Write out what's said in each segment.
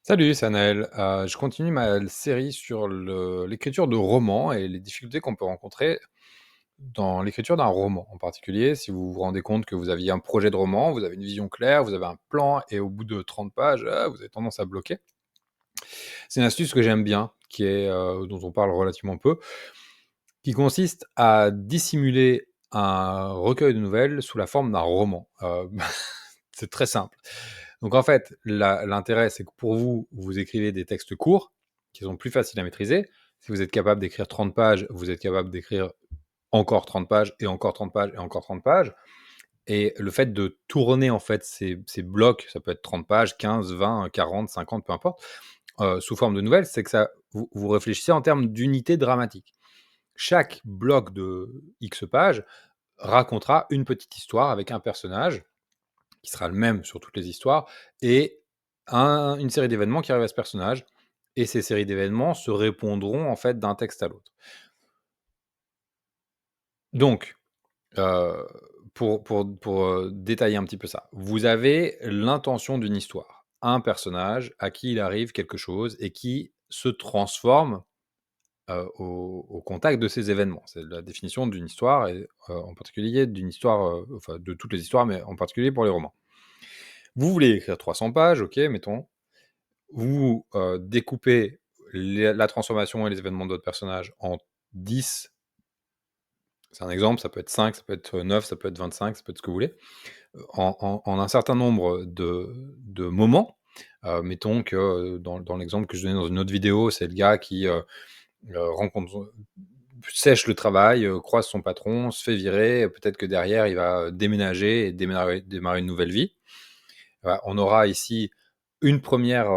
Salut, c'est Anaël. Je continue ma série sur l'écriture de romans et les difficultés qu'on peut rencontrer dans l'écriture d'un roman en particulier. Si vous vous rendez compte que vous aviez un projet de roman, vous avez une vision claire, vous avez un plan et au bout de 30 pages, vous avez tendance à bloquer. C'est une astuce que j'aime bien, dont on parle relativement peu, qui consiste à dissimuler un recueil de nouvelles sous la forme d'un roman. C'est très simple. Donc en fait, l'intérêt, c'est que pour vous, vous écrivez des textes courts, qui sont plus faciles à maîtriser. Si vous êtes capable d'écrire 30 pages, vous êtes capable d'écrire encore 30 pages, et encore 30 pages, et encore 30 pages. Et le fait de tourner en fait ces blocs, ça peut être 30 pages, 15, 20, 40, 50, peu importe, sous forme de nouvelles, c'est que vous réfléchissez en termes d'unité dramatique. Chaque bloc de X pages racontera une petite histoire avec un personnage qui sera le même sur toutes les histoires, et une série d'événements qui arrivent à ce personnage. Et ces séries d'événements se répondront en fait d'un texte à l'autre. Donc, pour détailler un petit peu ça, vous avez l'intention d'une histoire, un personnage à qui il arrive quelque chose et qui se transforme au contact de ces événements. C'est la définition d'une histoire, et en particulier d'une histoire, enfin de toutes les histoires, mais en particulier pour les romans. Vous voulez écrire 300 pages, ok, mettons. Vous découpez la transformation et les événements de votre personnage en 10. C'est un exemple, ça peut être 5, ça peut être 9, ça peut être 25, ça peut être ce que vous voulez, en un certain nombre de moments. Mettons que dans l'exemple que je donnais dans une autre vidéo, c'est le gars qui sèche le travail, croise son patron, se fait virer, peut-être que derrière il va déménager et démarrer une nouvelle vie. On aura ici une première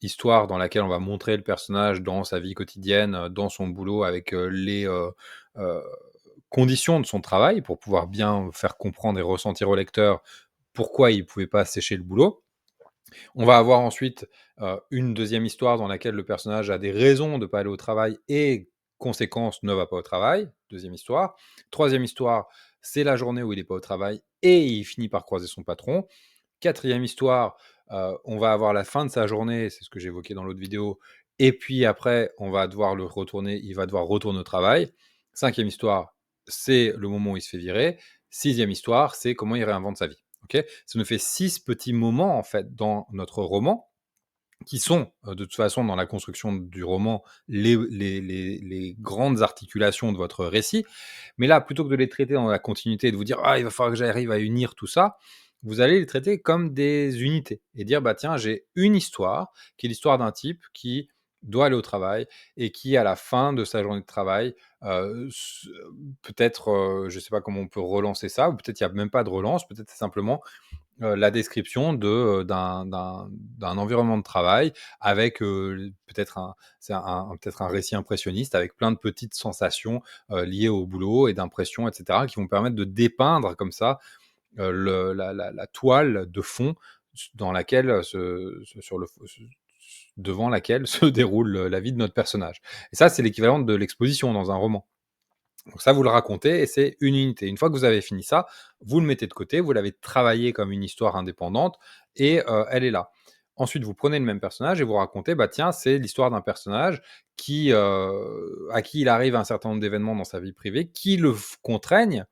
histoire dans laquelle on va montrer le personnage dans sa vie quotidienne, dans son boulot, avec les conditions de son travail, pour pouvoir bien faire comprendre et ressentir au lecteur pourquoi il ne pouvait pas sécher le boulot. On va avoir ensuite une deuxième histoire dans laquelle le personnage a des raisons de ne pas aller au travail et, conséquence, ne va pas au travail. Deuxième histoire. Troisième histoire, c'est la journée où il n'est pas au travail et il finit par croiser son patron. Quatrième histoire, on va avoir la fin de sa journée, c'est ce que j'évoquais dans l'autre vidéo, et puis après, il va devoir retourner au travail. Cinquième histoire, c'est le moment où il se fait virer. Sixième histoire, c'est comment il réinvente sa vie. Okay, ça nous fait 6 petits moments en fait dans notre roman, qui sont de toute façon dans la construction du roman les grandes articulations de votre récit. Mais là, plutôt que de les traiter dans la continuité et de vous dire il va falloir que j'arrive à unir tout ça, vous allez les traiter comme des unités et dire tiens, j'ai une histoire qui est l'histoire d'un type qui doit aller au travail et qui, à la fin de sa journée de travail, peut-être, je ne sais pas comment on peut relancer ça, ou peut-être il n'y a même pas de relance, peut-être c'est simplement la description d'un environnement de travail avec peut-être peut-être un récit impressionniste avec plein de petites sensations liées au boulot et d'impression, etc., qui vont permettre de dépeindre comme ça la toile de fond dans laquelle devant laquelle se déroule la vie de notre personnage. Et ça, c'est l'équivalent de l'exposition dans un roman. Donc ça, vous le racontez et c'est une unité. Une fois que vous avez fini ça, vous le mettez de côté, vous l'avez travaillé comme une histoire indépendante et elle est là. Ensuite, vous prenez le même personnage et vous racontez, tiens, c'est l'histoire d'un personnage à qui il arrive un certain nombre d'événements dans sa vie privée qui le contraignent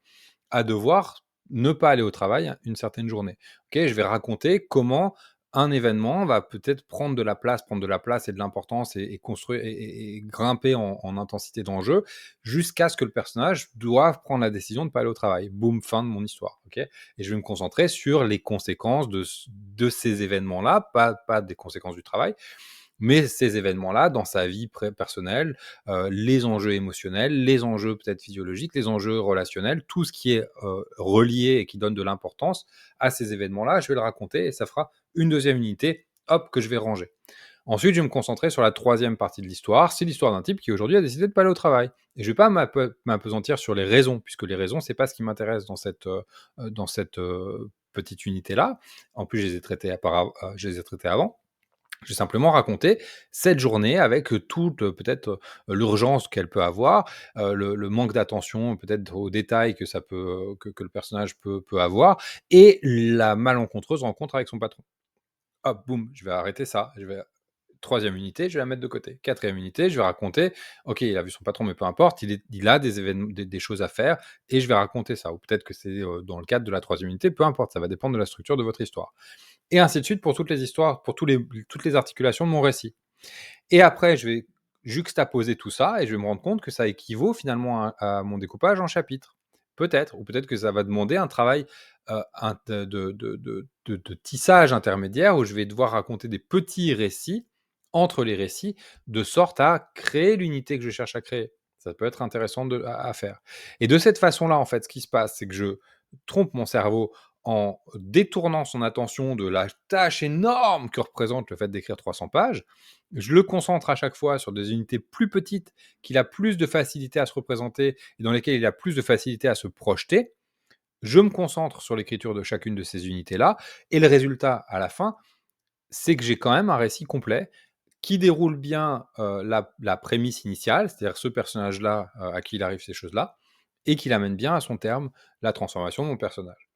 à devoir ne pas aller au travail une certaine journée. Ok, je vais raconter comment un événement va peut-être prendre de la place et de l'importance et construire et grimper en intensité d'enjeu jusqu'à ce que le personnage doive prendre la décision de ne pas aller au travail. Boum, fin de mon histoire. Ok, et je vais me concentrer sur les conséquences de ces événements-là, pas des conséquences du travail, mais ces événements-là dans sa vie personnelle, les enjeux émotionnels, les enjeux peut-être physiologiques, les enjeux relationnels, tout ce qui est relié et qui donne de l'importance à ces événements-là, je vais le raconter et ça fera une deuxième unité, hop, que je vais ranger. Ensuite, je vais me concentrer sur la troisième partie de l'histoire. C'est l'histoire d'un type qui aujourd'hui a décidé de ne pas aller au travail. Et je ne vais pas m'apesantir sur les raisons, puisque les raisons, c'est pas ce qui m'intéresse dans cette petite unité-là. En plus, je les ai traitées avant. Je vais simplement raconter cette journée avec toute peut-être l'urgence qu'elle peut avoir, le manque d'attention peut-être aux détails que ça peut que le personnage peut avoir, et la malencontreuse rencontre avec son patron. Hop, boum, je vais arrêter ça. 3e unité, je vais la mettre de côté. 4e unité, je vais raconter: «OK, il a vu son patron, mais peu importe, il a des événements des choses à faire et je vais raconter ça». Ou peut-être que c'est, dans le cadre de la 3e unité, peu importe, ça va dépendre de la structure de votre histoire. Et ainsi de suite pour toutes les histoires, pour toutes les articulations de mon récit. Et après, je vais juxtaposer tout ça et je vais me rendre compte que ça équivaut finalement à mon découpage en chapitres. Peut-être, ou peut-être que ça va demander un travail de tissage intermédiaire où je vais devoir raconter des petits récits entre les récits, de sorte à créer l'unité que je cherche à créer. Ça peut être intéressant à faire. Et de cette façon-là, en fait, ce qui se passe, c'est que je trompe mon cerveau en détournant son attention de la tâche énorme que représente le fait d'écrire 300 pages. Je le concentre à chaque fois sur des unités plus petites, qu'il a plus de facilité à se représenter et dans lesquelles il a plus de facilité à se projeter. Je me concentre sur l'écriture de chacune de ces unités-là et le résultat à la fin, c'est que j'ai quand même un récit complet qui déroule bien la prémisse initiale, c'est-à-dire ce personnage-là à qui il arrive ces choses-là, et qui amène bien à son terme la transformation de mon personnage.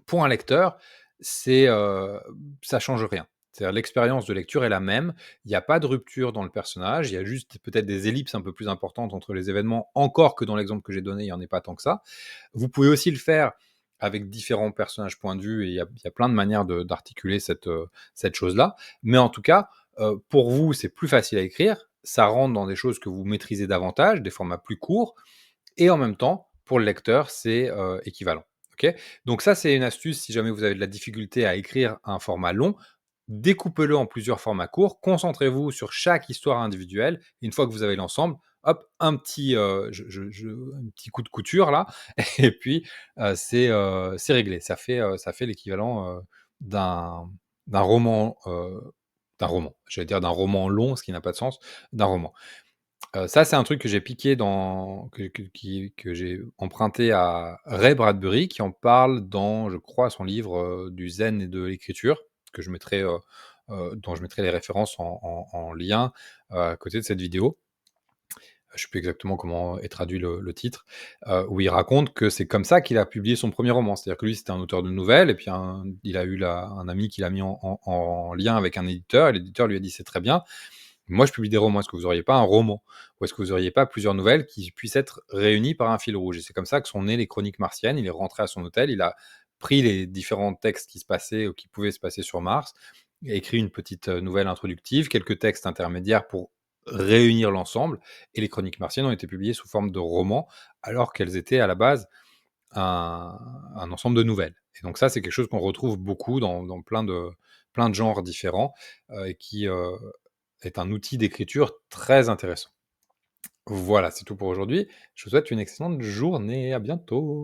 Pour un lecteur, c'est, ça change rien. C'est-à-dire l'expérience de lecture est la même. Il n'y a pas de rupture dans le personnage. Il y a juste peut-être des ellipses un peu plus importantes entre les événements, encore que dans l'exemple que j'ai donné, il n'y en ait pas tant que ça. Vous pouvez aussi le faire avec différents personnages point de vue et il y a plein de manières d'articuler cette chose-là. Mais en tout cas, pour vous, c'est plus facile à écrire. Ça rentre dans des choses que vous maîtrisez davantage, des formats plus courts et en même temps, pour le lecteur, c'est équivalent. Ok. Donc ça, c'est une astuce si jamais vous avez de la difficulté à écrire un format long. Découpez-le en plusieurs formats courts, concentrez-vous sur chaque histoire individuelle. Une fois que vous avez l'ensemble, hop, un petit, un petit coup de couture là, et puis c'est réglé. Ça fait l'équivalent d'un roman, d'un roman. J'allais dire d'un roman long, ce qui n'a pas de sens, d'un roman. Ça, c'est un truc que j'ai piqué dans que j'ai emprunté à Ray Bradbury, qui en parle dans, je crois, son livre, du zen et de l'écriture, que je mettrai, dont je mettrai les références en lien, à côté de cette vidéo. Je sais plus exactement comment est traduit le titre, où il raconte que c'est comme ça qu'il a publié son premier roman. C'est-à-dire que lui, c'était un auteur de nouvelles et puis il a eu un ami qui l'a mis en lien avec un éditeur et l'éditeur lui a dit: «C'est très bien, moi, je publie des romans. Est-ce que vous n'auriez pas un roman? Ou est-ce que vous n'auriez pas plusieurs nouvelles qui puissent être réunies par un fil rouge?» Et c'est comme ça que sont nées les Chroniques martiennes. Il est rentré à son hôtel, il a pris les différents textes qui se passaient ou qui pouvaient se passer sur Mars, et écrit une petite nouvelle introductive, quelques textes intermédiaires pour réunir l'ensemble. Et les Chroniques martiennes ont été publiées sous forme de romans, alors qu'elles étaient à la base un ensemble de nouvelles. Et donc ça, c'est quelque chose qu'on retrouve beaucoup dans plein de genres différents, et qui est un outil d'écriture très intéressant. Voilà, c'est tout pour aujourd'hui. Je vous souhaite une excellente journée. À bientôt.